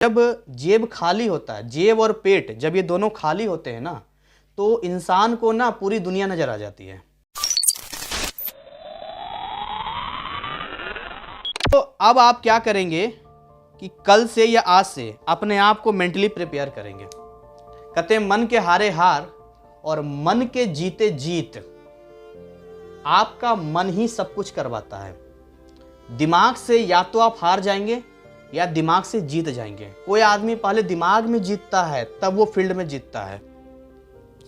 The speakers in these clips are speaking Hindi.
जब जेब खाली होता है, जेब और पेट जब ये दोनों खाली होते हैं ना, तो इंसान को ना पूरी दुनिया नजर आ जाती है। तो अब आप क्या करेंगे कि कल से या आज से अपने आप को मेंटली प्रिपेयर करेंगे। कहते हैं मन के हारे हार और मन के जीते जीत। आपका मन ही सब कुछ करवाता है। दिमाग से या तो आप हार जाएंगे या दिमाग से जीत जाएंगे। कोई आदमी पहले दिमाग में जीतता है तब वो फील्ड में जीतता है।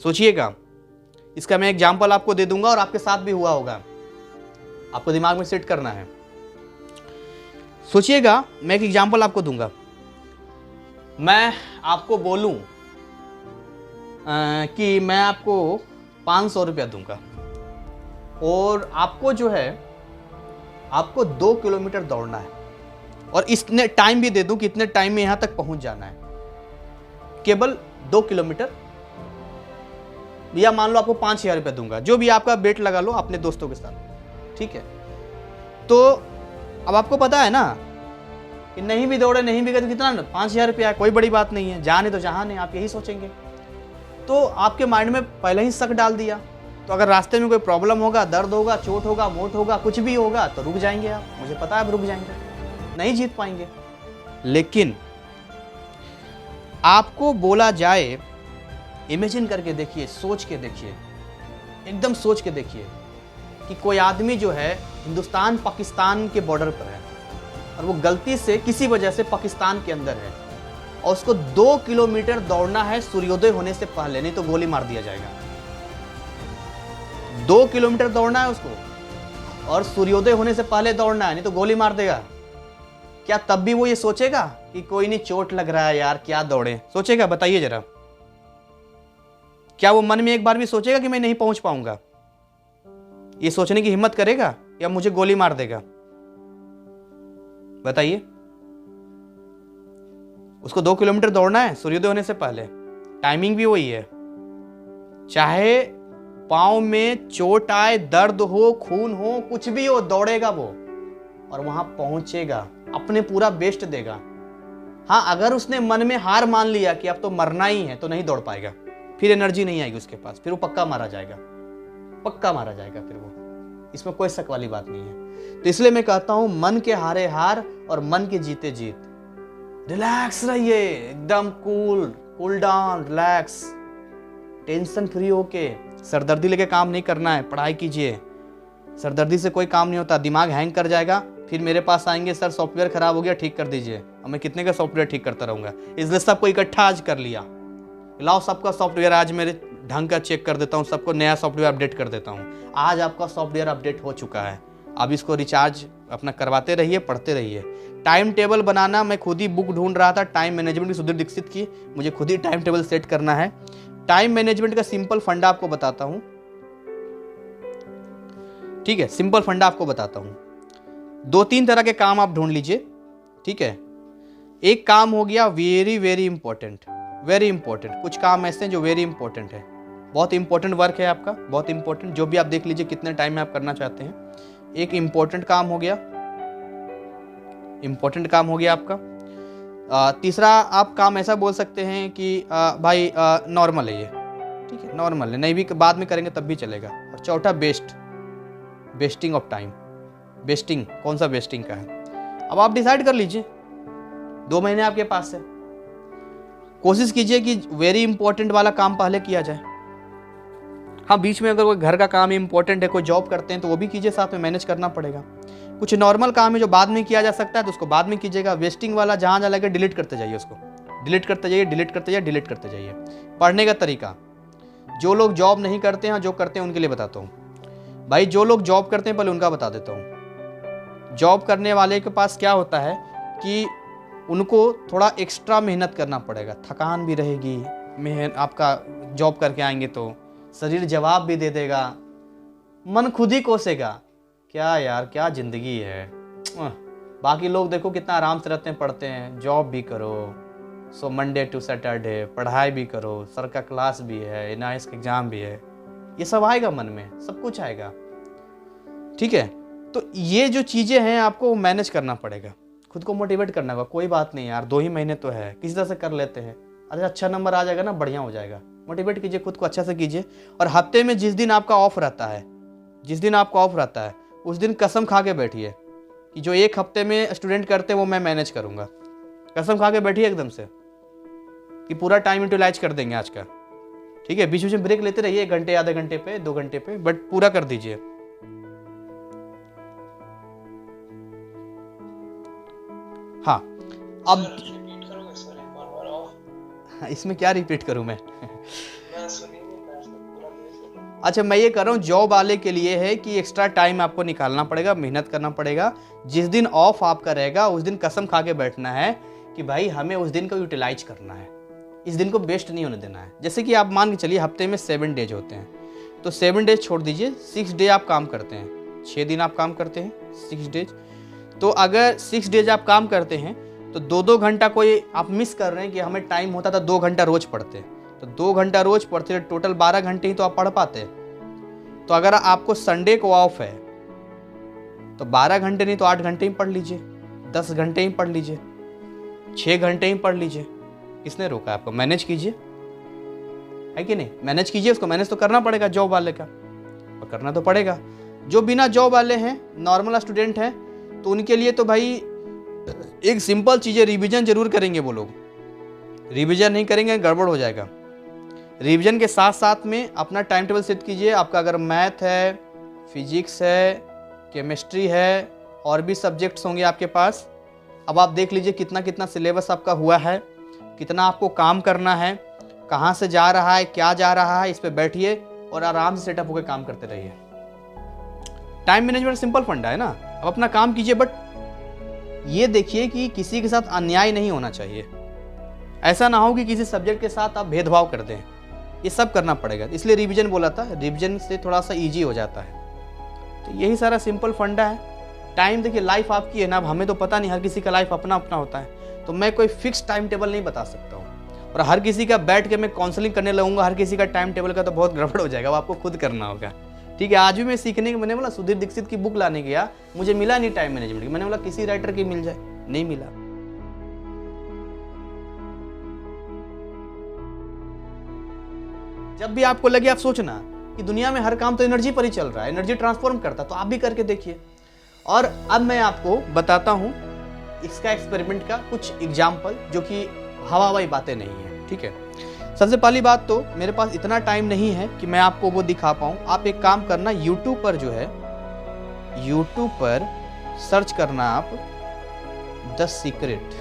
सोचिएगा, इसका मैं एग्जांपल आपको दे दूंगा और आपके साथ भी हुआ होगा। आपको दिमाग में सेट करना है। सोचिएगा, मैं एक एग्जांपल आपको दूंगा। मैं आपको बोलूं कि मैं आपको 500 रुपया दूंगा और आपको जो है आपको 2 किलोमीटर दौड़ना है और इसने टाइम भी दे दूं कि इतने टाइम में यहां तक पहुंच जाना है, केवल 2 किलोमीटर। या मान लो आपको 5,000 रुपया दूंगा, जो भी आपका बेट लगा लो अपने दोस्तों के साथ, ठीक है। तो अब आपको पता है ना कि नहीं भी दौड़े नहीं भी गए तो कितना 5,000 रुपया, कोई बड़ी बात नहीं है, जाने तो जहां नहीं, आप यही सोचेंगे। तो आपके माइंड में पहले ही शक डाल दिया। तो अगर रास्ते में कोई प्रॉब्लम होगा, दर्द होगा, चोट होगा, मोट होगा, कुछ भी होगा तो रुक जाएंगे आप। मुझे पता है आप रुक जाएंगे, नहीं जीत पाएंगे। लेकिन आपको बोला जाए, इमेजिन करके देखिए, सोच के देखिए, एकदम सोच के देखिए कि कोई आदमी जो है हिंदुस्तान पाकिस्तान के बॉर्डर पर है और वो गलती से किसी वजह से पाकिस्तान के अंदर है और उसको 2 किलोमीटर दौड़ना है सूर्योदय होने से पहले, नहीं तो गोली मार दिया जाएगा। 2 किलोमीटर दौड़ना है उसको और सूर्योदय होने से पहले दौड़ना है, नहीं तो गोली मार देगा। क्या तब भी वो ये सोचेगा कि कोई नहीं, चोट लग रहा है यार, क्या दौड़े? सोचेगा? बताइए जरा। क्या वो मन में एक बार भी सोचेगा कि मैं नहीं पहुंच पाऊंगा? ये सोचने की हिम्मत करेगा या मुझे गोली मार देगा? बताइए। उसको 2 किलोमीटर दौड़ना है सूर्योदय होने से पहले। टाइमिंग भी वही है, चाहे पांव में चोट आए, दर्द हो, खून हो, कुछ भी हो, दौड़ेगा वो और वहां पहुंचेगा, अपने पूरा बेस्ट देगा। हाँ, अगर उसने मन में हार मान लिया कि अब तो मरना ही है, तो नहीं दौड़ पाएगा, फिर एनर्जी नहीं आएगी उसके पास, फिर वो पक्का मारा जाएगा, पक्का मारा जाएगा फिर वो। इसमें कोई शक वाली बात नहीं है। तो इसलिए मैं कहता हूं, मन के हारे हार और मन के जीते जीत। रिलैक्स रहिए, एकदम cool down, relax, tension free होके। सरदर्दी लेके काम नहीं करना है, पढ़ाई कीजिए। सरदर्दी से कोई काम नहीं होता, दिमाग हैंग कर जाएगा, फिर मेरे पास आएंगे, सर सॉफ्टवेयर खराब हो गया, ठीक कर दीजिए। अब मैं कितने का सॉफ्टवेयर ठीक करता रहूंगा? इसलिए सबको इकट्ठा आज कर लिया, लाओ सबका सॉफ्टवेयर आज मेरे ढंग का चेक कर देता हूँ, सबको नया सॉफ्टवेयर अपडेट कर देता हूँ। आज आपका सॉफ्टवेयर अपडेट हो चुका है, अब इसको रिचार्ज अपना करवाते रहिए, पढ़ते रहिए। टाइम टेबल बनाना, मैं खुद ही बुक ढूंढ रहा था, टाइम मैनेजमेंट की सुधीर दीक्षित की, मुझे खुद ही टाइम टेबल सेट करना है। टाइम मैनेजमेंट का सिंपल फंडा आपको बताता हूं, ठीक है? सिंपल फंडा आपको बताता हूं। 2-3 तरह के काम आप ढूंढ लीजिए, ठीक है? एक काम हो गया very very important, very important. कुछ काम ऐसे हैं जो वेरी इंपॉर्टेंट है, बहुत इंपॉर्टेंट वर्क है आपका, बहुत इंपॉर्टेंट, जो भी आप देख लीजिए कितने टाइम में आप करना चाहते हैं। एक इंपॉर्टेंट काम हो गया, इंपॉर्टेंट काम हो गया आपका। तीसरा आप काम ऐसा बोल सकते हैं कि भाई नॉर्मल है ये, ठीक है, नॉर्मल है, नहीं भी बाद में करेंगे तब भी चलेगा। और चौथा best, wasting of time. Wasting कौन सा वेस्टिंग का है, अब आप डिसाइड कर लीजिए। 2 महीने आपके पास है, कोशिश कीजिए कि वेरी इंपॉर्टेंट वाला काम पहले किया जाए। हाँ, बीच में अगर कोई घर का काम इंपॉर्टेंट है, कोई जॉब करते हैं तो वो भी कीजिए, साथ में मैनेज करना पड़ेगा। कुछ नॉर्मल काम है जो बाद में किया जा सकता है तो उसको बाद में कीजिएगा। वेस्टिंग वाला जहाँ जहाँ लगे डिलीट करते जाइए, उसको डिलीट करते जाइए, डिलीट करते जाइए, डिलीट करते जाइए। पढ़ने का तरीका, जो लोग जॉब नहीं करते हैं, जो करते हैं उनके लिए बताता हूँ। भाई जो लोग जॉब करते हैं पहले उनका बता देता हूँ। जॉब करने वाले के पास क्या होता है कि उनको थोड़ा एक्स्ट्रा मेहनत करना पड़ेगा, थकान भी रहेगी, आपका जॉब करके आएंगे तो शरीर जवाब भी दे देगा, मन खुद ही कोसेगा, क्या यार क्या ज़िंदगी है। बाकी लोग देखो कितना आराम से रहते हैं, पढ़ते हैं, जॉब भी करो, सो मंडे टू सैटरडे पढ़ाई भी करो, सर का क्लास भी है, NIS का एग्ज़ाम भी है, ये सब आएगा मन में, सब कुछ आएगा, ठीक है? तो ये जो चीज़ें हैं आपको मैनेज करना पड़ेगा। खुद को मोटिवेट करना होगा, कोई बात नहीं यार 2 ही महीने तो है, किसी तरह से कर लेते हैं, अरे अच्छा नंबर आ जाएगा ना, बढ़िया हो जाएगा। मोटिवेट कीजिए खुद को, अच्छा से कीजिए। और हफ्ते में जिस दिन आपका ऑफ रहता है, जिस दिन आपका ऑफ रहता है उस दिन कसम खा के बैठिए कि जो 1 हफ्ते में स्टूडेंट करते हैं वो मैं मैनेज करूँगा। कसम खा के बैठिए एकदम से कि पूरा टाइम यूटिलाइज कर देंगे आज का, ठीक है। बीच बीच में ब्रेक लेते रहिए, 1 घंटे, आधे घंटे पे, 2 घंटे पे, बट पूरा कर दीजिए। हाँ अब रिपीट करोगे सर एक बार? इसमें क्या रिपीट करूं मैं? मैं सुनी नहीं, मैं पूरा नहीं सुना। अच्छा, मैं ये कर रहा हूँ जॉब वाले के लिए है कि एक्स्ट्रा टाइम आपको निकालना पड़ेगा, मेहनत करना पड़ेगा। जिस दिन ऑफ आपका रहेगा उस दिन कसम खा के बैठना है कि भाई हमें उस दिन को यूटिलाइज करना है, इस दिन को वेस्ट नहीं होने देना है। जैसे कि आप मान के चलिए हफ्ते में 7 डेज होते हैं, तो 7 डेज छोड़ दीजिए, 6 डे आप काम करते हैं, 6 दिन आप काम करते हैं, 6 डेज। तो अगर 6 डेज आप काम करते हैं तो 2-2 घंटा कोई आप मिस कर रहे हैं कि हमें टाइम होता था 2 घंटा रोज पढ़ते, तो 2 घंटा रोज पढ़ते, टोटल 12 घंटे ही तो आप पढ़ पाते। तो अगर आपको संडे को ऑफ है तो 12 घंटे नहीं तो 8 घंटे ही पढ़ लीजिए, 10 घंटे ही पढ़ लीजिए, 6 घंटे ही पढ़ लीजिए। किसने रोका आपको? मैनेज कीजिए, है कि नहीं? मैनेज कीजिए, उसको मैनेज तो करना पड़ेगा जॉब वाले का, और करना तो पड़ेगा। जो बिना जॉब वाले हैं, नॉर्मल स्टूडेंट हैं, तो उनके लिए तो भाई एक सिंपल चीज़ है, रिवीजन जरूर करेंगे वो लोग। रिवीजन नहीं करेंगे गड़बड़ हो जाएगा। रिवीजन के साथ साथ में अपना टाइम टेबल सेट कीजिए। आपका अगर मैथ है, फिजिक्स है, केमिस्ट्री है, और भी सब्जेक्ट्स होंगे आपके पास, अब आप देख लीजिए कितना कितना सिलेबस आपका हुआ है, कितना आपको काम करना है, कहाँ से जा रहा है, क्या जा रहा है, इस पे बैठिए और आराम से सेटअप होकर काम करते रहिए। टाइम मैनेजमेंट सिंपल फंडा है ना। अब अपना काम कीजिए, बट ये देखिए कि किसी के साथ अन्याय नहीं होना चाहिए। ऐसा ना हो कि किसी सब्जेक्ट के साथ आप भेदभाव कर दें, ये सब करना पड़ेगा। इसलिए रिवीजन बोला था, रिवीजन से थोड़ा सा इजी हो जाता है। तो यही सारा सिंपल फंडा है। टाइम देखिए, लाइफ आपकी है ना, अब हमें तो पता नहीं, हर किसी का लाइफ अपना अपना होता है, तो मैं कोई फिक्स टाइम टेबल नहीं बता सकता हूँ। और हर किसी का बैठ के मैं काउंसलिंग करने लगूंगा हर किसी का टाइम टेबल का, तो बहुत गड़बड़ हो जाएगा, वो आपको खुद करना होगा, ठीक है। आज भी मैं सीखने के, मैंने बोला सुधीर दीक्षित की बुक लाने गया, मुझे मिला नहीं टाइम मैनेजमेंट की, मैंने बोला किसी राइटर की मिल जाए, नहीं मिला। जब भी आपको लगे, आप सोचना कि दुनिया में हर काम तो एनर्जी पर ही चल रहा है, एनर्जी ट्रांसफॉर्म करता है, तो आप भी करके देखिए। और अब मैं आपको बताता हूँ इसका एक्सपेरिमेंट का कुछ एग्जाम्पल, जो कि हवाई बातें नहीं है, ठीक है। सबसे पहली बात तो मेरे पास इतना टाइम नहीं है कि मैं आपको वो दिखा पाऊँ। आप एक काम करना, यूट्यूब पर जो है, यूट्यूब पर सर्च करना आप द सीक्रेट,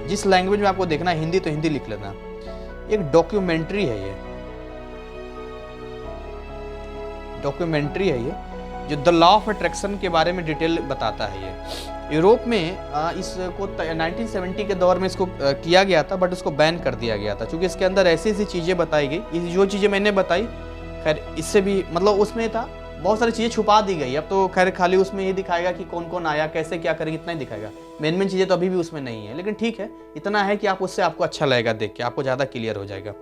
जिस लैंग्वेज में आपको देखना है, हिंदी तो हिंदी लिख लेना। एक डॉक्यूमेंट्री है ये, डॉक्यूमेंट्री है ये, जो द लॉ ऑफ अट्रैक्शन के बारे में डिटेल बताता है। ये यूरोप में इसको 1970 के दौर में इसको किया गया था, बट उसको बैन कर दिया गया था, क्योंकि इसके अंदर ऐसी ऐसी चीज़ें बताई गई, जो चीज़ें मैंने बताई, खैर इससे भी मतलब उसमें था, बहुत सारी चीज़ें छुपा दी गई। अब तो खैर खाली उसमें ये दिखाएगा कि कौन कौन आया, कैसे क्या करेंगे, इतना ही दिखाएगा। मेन चीज़ें तो अभी भी उसमें नहीं है, लेकिन ठीक है, इतना है कि आप उससे आपको अच्छा लगेगा देख के, आपको ज़्यादा क्लियर हो जाएगा।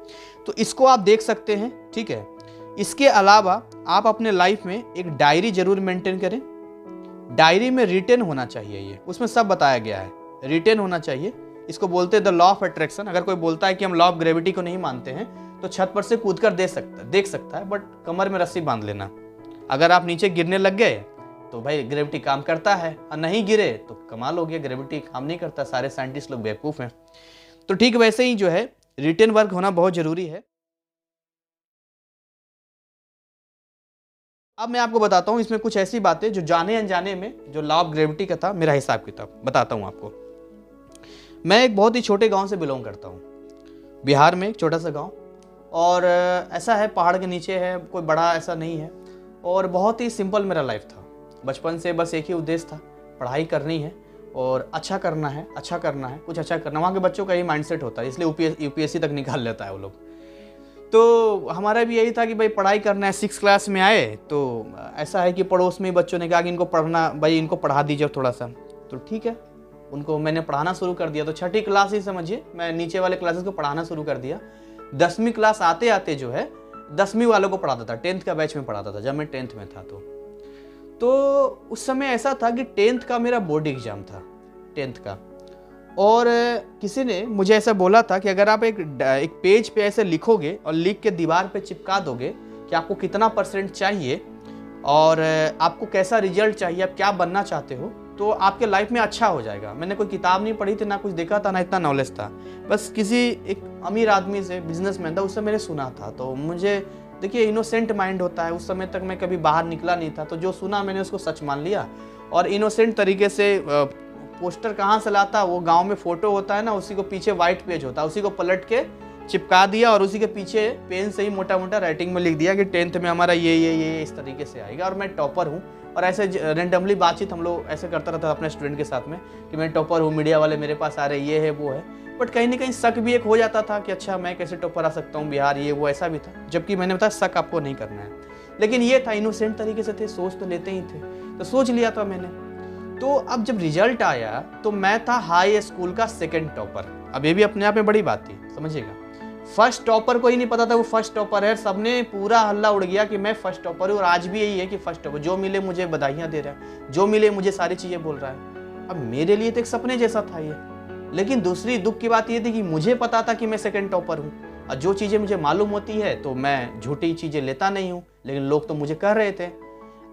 तो इसको आप देख सकते हैं, ठीक है। इसके अलावा आप अपने लाइफ में एक डायरी जरूर मेंटेन करें। डायरी में रिटेन होना चाहिए, ये उसमें सब बताया गया है, रिटेन होना चाहिए। इसको बोलते हैं द लॉ ऑफ अट्रैक्शन। अगर कोई बोलता है कि हम लॉ ऑफ ग्रेविटी को नहीं मानते हैं, तो छत पर से कूद कर देख सकता है, बट कमर में रस्सी बांध लेना। अगर आप नीचे गिरने लग गए तो भाई ग्रेविटी काम करता है, और नहीं गिरे तो कमाल हो गया, ग्रेविटी काम नहीं करता, सारे साइंटिस्ट लोग बेवकूफ़ हैं। तो ठीक वैसे ही जो है रिटेन वर्क होना बहुत ज़रूरी है। अब मैं आपको बताता हूँ इसमें कुछ ऐसी बातें जो जाने अनजाने में, जो लॉ ऑफ ग्रेविटी का था, मेरा हिसाब किताब बताता हूँ आपको। मैं एक बहुत ही छोटे गांव से बिलोंग करता हूँ, बिहार में एक छोटा सा गांव, और ऐसा है पहाड़ के नीचे है, कोई बड़ा ऐसा नहीं है, और बहुत ही सिंपल मेरा लाइफ था। बचपन से बस एक ही उद्देश्य था, पढ़ाई करनी है और अच्छा करना है, अच्छा करना है, कुछ अच्छा करना। वहाँ के बच्चों का यही माइंडसेट होता है, इसलिए यूपीएससी तक निकाल लेता है वो लोग। तो हमारा भी यही था कि भाई पढ़ाई करना है। 6 क्लास में आए तो ऐसा है कि पड़ोस में बच्चों ने कहा कि इनको पढ़ना, भाई इनको पढ़ा दीजिए थोड़ा सा, तो ठीक है, उनको मैंने पढ़ाना शुरू कर दिया। तो 6ठी क्लास ही समझिए, मैं नीचे वाले क्लासेस को पढ़ाना शुरू कर दिया। 10वीं क्लास आते आते जो है 10वीं वालों को पढ़ाता था, 10th का बैच में पढ़ाता था, जब मैं 10th में था। तो उस समय ऐसा था कि 10th का मेरा बोर्ड एग्जाम था, 10th का। और किसी ने मुझे ऐसा बोला था कि अगर आप एक पेज पे ऐसे लिखोगे और लिख के दीवार पे चिपका दोगे कि आपको कितना % चाहिए और आपको कैसा रिजल्ट चाहिए, आप क्या बनना चाहते हो, तो आपके लाइफ में अच्छा हो जाएगा। मैंने कोई किताब नहीं पढ़ी थी, ना कुछ देखा था, ना इतना नॉलेज था, बस किसी एक अमीर आदमी से, बिजनेसमैन था, उससे मैंने सुना था। तो मुझे देखिए इनोसेंट माइंड होता है, उस समय तक मैं कभी बाहर निकला नहीं था, तो जो सुना मैंने उसको सच मान लिया। और इनोसेंट तरीके से पोस्टर कहाँ से लाता, वो गांव में फोटो होता है ना, उसी को पीछे वाइट पेज होता है, उसी को पलट के चिपका दिया और उसी के पीछे पेन से ही मोटा मोटा राइटिंग में लिख दिया कि 10th में हमारा ये इस तरीके से आएगा और मैं टॉपर हूँ। और ऐसे रेंडमली बातचीत हम लोग ऐसे करता रहता अपने स्टूडेंट के साथ में कि मैं टॉपर हूँ, मीडिया वाले मेरे पास आ रहे, ये है वो है। बट कहीं ना कहीं शक भी एक हो जाता था कि अच्छा मैं कैसे टॉपर आ सकता हूँ बिहार, ये वो, ऐसा भी था। जबकि मैंने बताया शक आपको नहीं करना है, लेकिन ये था इनोसेंट तरीके से थे, सोच तो लेते ही थे, तो सोच लिया था मैंने। तो अब जब रिजल्ट आया तो मैं था हाई स्कूल का 2nd टॉपर। अब ये भी अपने आप में बड़ी बात थी, समझिएगा। फर्स्ट टॉपर को ही नहीं पता था वो फर्स्ट टॉपर है, सबने पूरा हल्ला उड़ गया कि मैं फर्स्ट टॉपर हूँ। और आज भी यही है कि फर्स्ट टॉपर, जो मिले मुझे बधाइयाँ दे रहा है, जो मिले मुझे सारी चीज़ें बोल रहा है। अब मेरे लिए तो एक सपने जैसा था ये, लेकिन दूसरी दुख की बात ये थी कि मुझे पता था कि मैं 2nd टॉपर हूँ, और जो चीज़ें मुझे मालूम होती है तो मैं झूठी चीज़ें लेता नहीं हूँ, लेकिन लोग तो मुझे कह रहे थे।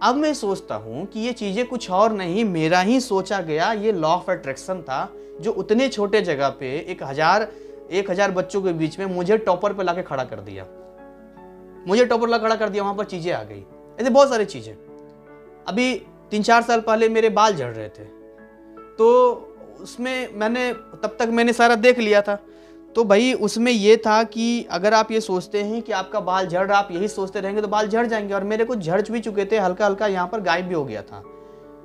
अब मैं सोचता हूँ कि ये चीज़ें कुछ और नहीं, मेरा ही सोचा गया ये लॉ ऑफ अट्रैक्शन था, जो उतने छोटे जगह पे 1000 बच्चों के बीच में मुझे टॉपर पे लाके खड़ा कर दिया। मुझे टॉपर ला खड़ा कर दिया, वहां पर चीजें आ गई। ऐसे बहुत सारी चीजें। अभी 3-4 साल पहले मेरे बाल झड़ रहे थे, तो उसमें तब तक मैंने सारा देख लिया था। तो भाई उसमें ये था कि अगर आप ये सोचते हैं कि आपका बाल झड़ रहा, आप यही सोचते रहेंगे तो बाल झड़ जाएंगे। और मेरे कुछ झड़ भी चुके थे, हल्का हल्का यहाँ पर गायब भी हो गया था।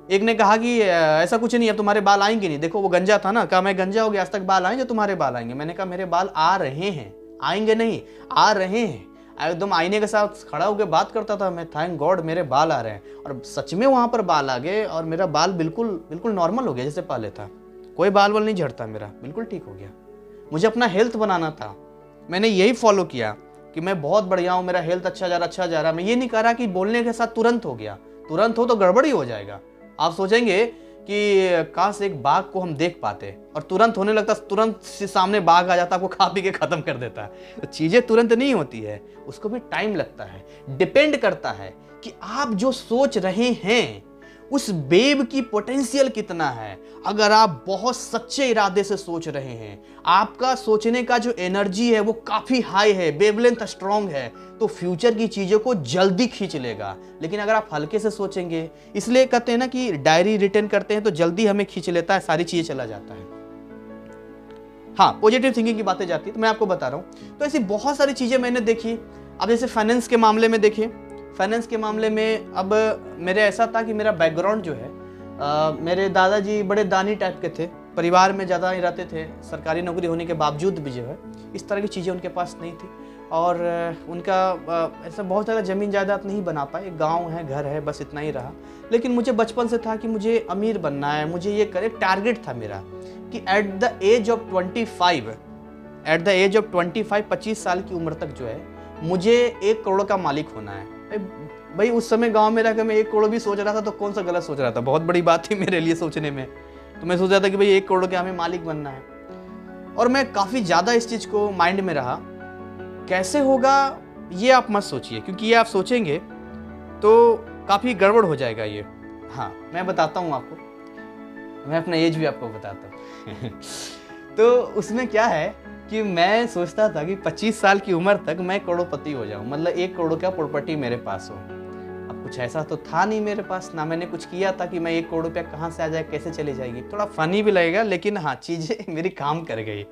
एक ने कहा कि ऐसा कुछ नहीं है, तुम्हारे बाल आएंगे नहीं, देखो वो गंजा था ना, कहा मैं गंजा हो गया, आज तक बाल आएंगे, तुम्हारे बाल आएंगे। मैंने कहा मेरे बाल आ रहे हैं, आएंगे नहीं, आ रहे हैं। एकदम आईने के साथ खड़ा होकर बात करता था मैं, थैंक गॉड मेरे बाल आ रहे हैं। और सच में वहां पर बाल आ गए और मेरा बाल बिल्कुल बिल्कुल नॉर्मल हो गया जैसे पहले था। कोई बाल वाल नहीं झड़ता, मेरा बिल्कुल ठीक हो गया। मुझे अपना हेल्थ बनाना था, मैंने यही फॉलो किया कि मैं बहुत बढ़िया हूँ, मेरा हेल्थ अच्छा जा रहा। मैं ये नहीं कह रहा कि बोलने के साथ तुरंत हो गया, तुरंत हो तो गड़बड़ी हो जाएगा। आप सोचेंगे कि काश एक बाघ को हम देख पाते, और तुरंत होने लगता, तुरंत सामने बाघ आ जाता, आपको खा पी के खत्म कर देता है। तो चीजें तुरंत नहीं होती है, उसको भी टाइम लगता है। डिपेंड करता है कि आप जो सोच रहे हैं उस वेव की पोटेंशियल कितना है। अगर आप बहुत सच्चे इरादे से सोच रहे हैं, आपका सोचने का जो एनर्जी है वो काफी हाई है, वेवलेंथ स्ट्रांग है, तो फ्यूचर की चीजों को जल्दी खींच लेगा। लेकिन अगर आप हल्के से सोचेंगे, इसलिए कहते हैं ना कि डायरी रिटर्न करते हैं तो जल्दी हमें खींच लेता है, सारी चीजें चला जाता है। हाँ, पॉजिटिव थिंकिंग की बातें जाती है, तो मैं आपको बता रहा हूं। तो ऐसी बहुत सारी चीजें मैंने देखी। अब जैसे फाइनेंस के मामले में देखिए, फाइनेंस के मामले में अब मेरे ऐसा था कि मेरा बैकग्राउंड जो है, मेरे दादाजी बड़े दानी टाइप के थे, परिवार में ज़्यादा ही रहते थे, सरकारी नौकरी होने के बावजूद भी जो है इस तरह की चीज़ें उनके पास नहीं थी। और उनका ऐसा बहुत ज़्यादा ज़मीन जायदाद नहीं बना पाए, गांव है, घर है, बस इतना ही रहा। लेकिन मुझे बचपन से था कि मुझे अमीर बनना है, मुझे ये करे, टारगेट था मेरा कि एट द एज ऑफ 25 साल की उम्र तक जो है मुझे 1 करोड़ का मालिक होना है। भाई उस समय गांव में रहकर मैं 1 करोड़ भी सोच रहा था तो कौन सा गलत सोच रहा था, बहुत बड़ी बात थी मेरे लिए सोचने में। तो मैं सोच रहा था कि भाई 1 करोड़ के हमें मालिक बनना है, और मैं काफ़ी ज़्यादा इस चीज़ को माइंड में रहा। कैसे होगा ये आप मत सोचिए, क्योंकि ये आप सोचेंगे तो काफ़ी गड़बड़ हो जाएगा ये। हाँ, मैं बताता हूँ आपको, मैं अपना एज भी आपको बताता हूँ। तो उसमें क्या है कि मैं सोचता था कि 25 साल की उम्र तक मैं करोड़पति हो जाऊं, मतलब 1 करोड़ का प्रॉपर्टी मेरे पास हो। अब कुछ ऐसा तो था नहीं मेरे पास, ना मैंने कुछ किया था कि मैं 1 करोड़ रुपया कहाँ से आ जाए, कैसे चली जाएगी। थोड़ा फनी भी लगेगा, लेकिन हाँ चीज़ें मेरी काम कर गई।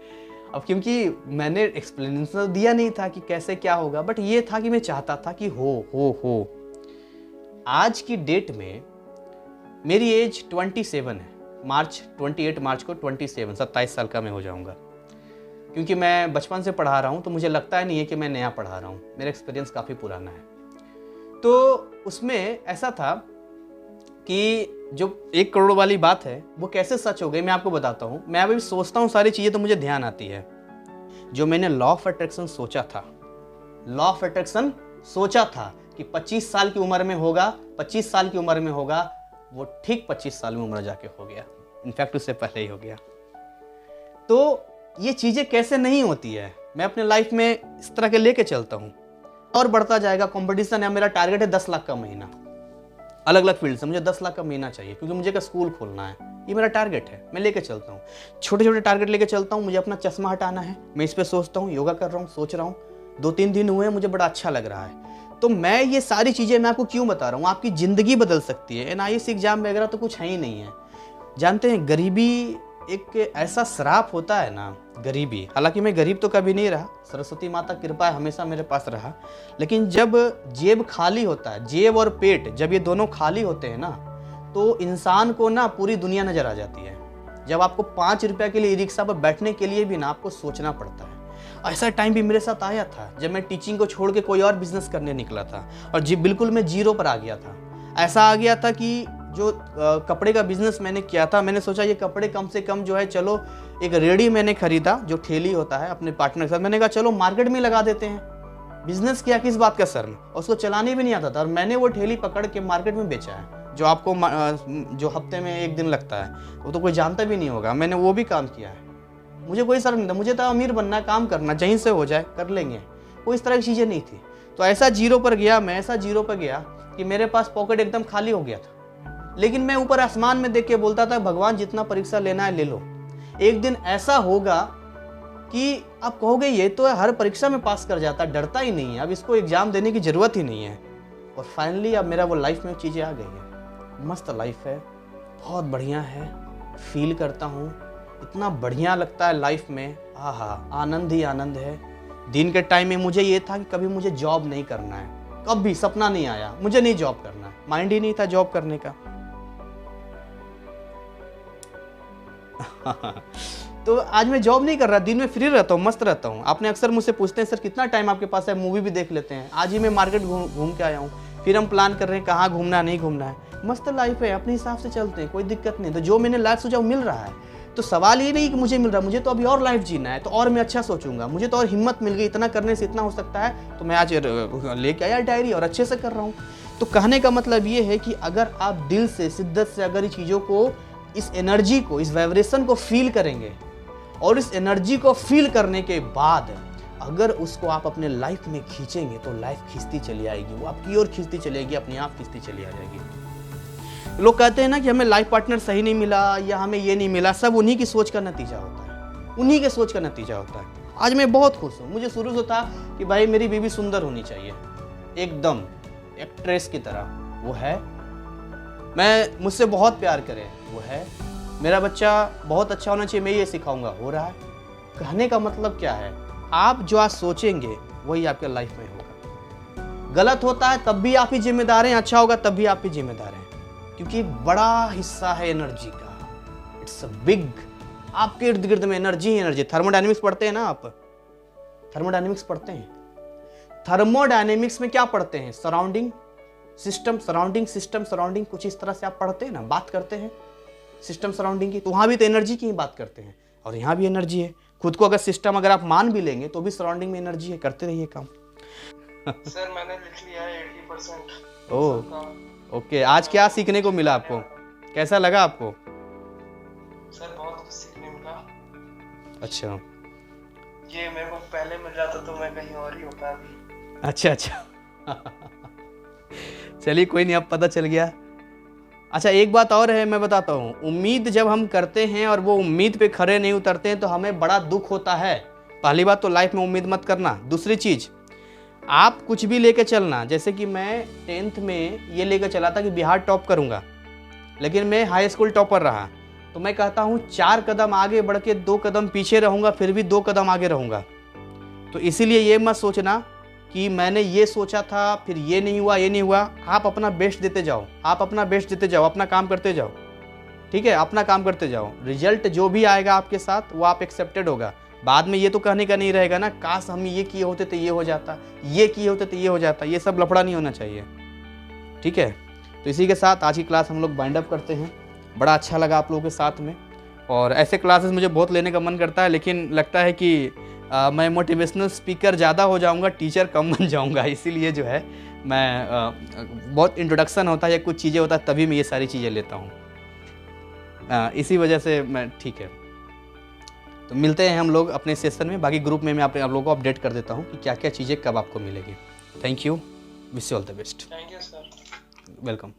अब क्योंकि मैंने एक्सप्लेनेशन दिया नहीं था कि कैसे क्या होगा, बट ये था कि मैं चाहता था कि हो। आज की डेट में मेरी एज 27 है, 28 मार्च को 27 साल का मैं हो जाऊंगा। क्योंकि मैं बचपन से पढ़ा रहा हूँ तो मुझे लगता है नहीं है कि मैं नया पढ़ा रहा हूँ, मेरा एक्सपीरियंस काफ़ी पुराना है। तो उसमें ऐसा था कि जो 1 करोड़ वाली बात है वो कैसे सच हो गई मैं आपको बताता हूँ। मैं अभी सोचता हूँ सारी चीज़ें तो मुझे ध्यान आती है। जो मैंने लॉ ऑफ अट्रैक्शन सोचा था कि 25 साल की उम्र में होगा, 25 साल की उम्र में होगा, वो ठीक 25 साल में उम्र जाके हो गया। इनफैक्ट उससे पहले ही हो गया। तो ये चीज़ें कैसे नहीं होती है, मैं अपने लाइफ में इस तरह के लेके चलता हूँ और बढ़ता जाएगा। कंपटीशन है, मेरा टारगेट है 10 लाख का महीना, अलग अलग फील्ड से मुझे 10 लाख का महीना चाहिए, क्योंकि मुझे का स्कूल खोलना है, ये मेरा टारगेट है, मैं लेके चलता हूँ। छोटे छोटे टारगेट लेके चलता हूँ। मुझे अपना चश्मा हटाना है, मैं इस पर सोचता हूँ, योगा कर रहा हूँ, सोच रहा हूँ, 2-3 दिन हुए, मुझे बड़ा अच्छा लग रहा है। तो मैं ये सारी चीज़ें मैं आपको क्यों बता रहा हूँ, आपकी ज़िंदगी बदल सकती है। NIS एग्जाम वगैरह तो कुछ है ही नहीं है। जानते हैं, गरीबी एक ऐसा श्राप होता है ना, गरीबी। हालांकि मैं गरीब तो कभी नहीं रहा, सरस्वती माता कृपा है, हमेशा मेरे पास रहा। लेकिन जब जेब खाली होता है, जेब और पेट जब ये दोनों खाली होते हैं ना, तो इंसान को ना पूरी दुनिया नजर आ जाती है। जब आपको 5 रुपये के लिए ई रिक्शा पर बैठने के लिए भी ना आपको सोचना पड़ता है। ऐसा टाइम भी मेरे साथ आया था जब मैं टीचिंग को छोड़ के कोई और बिजनेस करने निकला था, और जी बिल्कुल मैं जीरो पर आ गया था। ऐसा आ गया था कि जो कपड़े का बिजनेस मैंने किया था, मैंने सोचा ये कपड़े कम से कम जो है, चलो एक रेडी मैंने खरीदा जो ठेली होता है अपने पार्टनर के साथ, मैंने कहा चलो मार्केट में लगा देते हैं। बिजनेस किया, किस बात का शर्म, और उसको चलाने भी नहीं आता था, और मैंने वो ठेली पकड़ के मार्केट में बेचा है, जो आपको जो हफ्ते में 1 दिन लगता है, वो तो कोई जानता भी नहीं होगा। मैंने वो भी काम किया है, मुझे कोई शर्म नहीं था, मुझे तो अमीर बनना है, काम करना, जहीं से हो जाए कर लेंगे, कोई इस तरह की चीज़ें नहीं थी। तो ऐसा जीरो पर गया मैं, ऐसा जीरो पर गया कि मेरे पास पॉकेट एकदम खाली हो गया था। लेकिन मैं ऊपर आसमान में देख के बोलता था, भगवान जितना परीक्षा लेना है ले लो, एक दिन ऐसा होगा कि आप कहोगे ये तो हर परीक्षा में पास कर जाता, डरता ही नहीं है, अब इसको एग्जाम देने की जरूरत ही नहीं है। और फाइनली अब मेरा वो लाइफ में चीज़ें आ गई है, मस्त लाइफ है, बहुत बढ़िया है, फील करता हूँ, इतना बढ़िया लगता है लाइफ में, आहा आनंद ही आनंद है। दिन के टाइम में मुझे ये था कि कभी मुझे जॉब नहीं करना है, कभी सपना नहीं आया मुझे नहीं जॉब करना है, माइंड ही नहीं था जॉब करने का। तो आज मैं जॉब नहीं कर रहा, दिन में फ्री रहता हूँ, मस्त रहता हूँ। आपने अक्सर मुझसे पूछते हैं सर कितना टाइम आपके पास है, मूवी भी देख लेते हैं। आज ही मैं मार्केट घूम के आया हूँ, फिर हम प्लान कर रहे हैं कहाँ घूमना नहीं घूमना है। मस्त लाइफ है, अपने हिसाब से चलते हैं, कोई दिक्कत नहीं। तो जो मैंने लाइफ सोचा वो मिल रहा है। तो सवाल ये नहीं कि मुझे मिल रहा है, मुझे तो अभी और लाइफ जीना है, तो और मैं अच्छा सोचूंगा, मुझे तो और हिम्मत मिल गई, इतना करने से इतना हो सकता है, तो मैं आज लेके आया डायरी और अच्छे से कर रहा हूँ। तो कहने का मतलब ये है कि अगर आप दिल से, शिद्दत से अगर चीज़ों को, इस एनर्जी को, इस वाइब्रेशन को फील करेंगे, और इस एनर्जी को फील करने के बाद अगर उसको आप अपने लाइफ में खींचेंगे, तो लाइफ खींचती चली आएगी, वो आपकी ओर खींचती चलेगी, अपने आप खींचती चली आ जाएगी। लोग कहते हैं ना कि हमें लाइफ पार्टनर सही नहीं मिला या हमें ये नहीं मिला, सब उन्हीं की सोच का नतीजा होता है, उन्हीं के सोच का नतीजा होता है। आज मैं बहुत खुश हूँ, मुझे शुरू से था कि भाई मेरी बीवी सुंदर होनी चाहिए, एकदम एक्ट्रेस की तरह, वो है। मैं मुझसे बहुत प्यार करे, वो है। मेरा बच्चा बहुत अच्छा होना चाहिए, मैं ये सिखाऊंगा, हो रहा है। कहने का मतलब क्या है, आप जो आज सोचेंगे वही आपके लाइफ में होगा। गलत होता है तब भी आप ही जिम्मेदार हैं, अच्छा होगा तब भी आप ही जिम्मेदार हैं, क्योंकि बड़ा हिस्सा है एनर्जी का, इट्स अ बिग। आपके इर्द गिर्द में एनर्जी ही एनर्जी। थर्मोडायनेमिक्स पढ़ते हैं ना आप, थर्मोडायनेमिक्स पढ़ते हैं। थर्मोडायनेमिक्स में क्या पढ़ते हैं, surrounding system, surrounding system, surrounding, कुछ इस तरह से आप पढ़ते हैं ना, बात करते हैं सिस्टम सराउंडिंग की। तो वहाँ भी तो एनर्जी की ही बात करते हैं, और यहाँ भी एनर्जी है। खुद को अगर सिस्टम अगर आप मान भी लेंगे तो भी सराउंडिंग में एनर्जी है, करते रहिए काम। सर मैंने लिख लिया है 80%। ओह ओके, आज क्या सीखने को मिला आपको, कैसा लगा आपको? सर बहुत कुछ सीखने मिला। अच्छा, ये मेरे को पहले मिल जाता तो मैं कहीं और ही होता अभी। अच्छा अच्छा चलिए कोई नहीं, अब पता चल गया। अच्छा एक बात और है, मैं बताता हूँ। उम्मीद जब हम करते हैं और वो उम्मीद पे खरे नहीं उतरते हैं तो हमें बड़ा दुख होता है। पहली बात तो लाइफ में उम्मीद मत करना। दूसरी चीज़, आप कुछ भी लेके चलना, जैसे कि मैं 10th में ये लेकर चला था कि बिहार टॉप करूँगा, लेकिन मैं हाई स्कूल टॉपर रहा। तो मैं कहता हूँ 4 कदम आगे बढ़ के 2 कदम पीछे रहूँगा, फिर भी 2 कदम आगे रहूँगा। तो इसीलिए ये मत सोचना कि मैंने ये सोचा था फिर ये नहीं हुआ, ये नहीं हुआ। आप अपना बेस्ट देते जाओ, आप अपना बेस्ट देते जाओ, अपना काम करते जाओ, ठीक है, अपना काम करते जाओ। रिजल्ट जो भी आएगा आपके साथ वो आप एक्सेप्टेड होगा। बाद में ये तो कहने का नहीं रहेगा ना, काश हम ये किए होते तो ये हो जाता, ये किए होते तो ये हो जाता। ये सब लफड़ा नहीं होना चाहिए, ठीक है। तो इसी के साथ आज की क्लास हम लोग बाइंड अप करते हैं। बड़ा अच्छा लगा आप लोगों के साथ में, और ऐसे क्लासेस मुझे बहुत लेने का मन करता है, लेकिन लगता है कि मैं मोटिवेशनल स्पीकर ज़्यादा हो जाऊंगा, टीचर कम बन जाऊंगा। इसीलिए जो है मैं बहुत इंट्रोडक्शन होता है या कुछ चीज़ें होता है तभी मैं ये सारी चीज़ें लेता हूँ। इसी वजह से मैं ठीक है। तो मिलते हैं हम लोग अपने सेशन में, बाकी ग्रुप में मैं आप लोगों को अपडेट कर देता हूँ कि क्या क्या चीज़ें कब आपको मिलेगी। Thank you, wish you all the best, thank you sir. Welcome.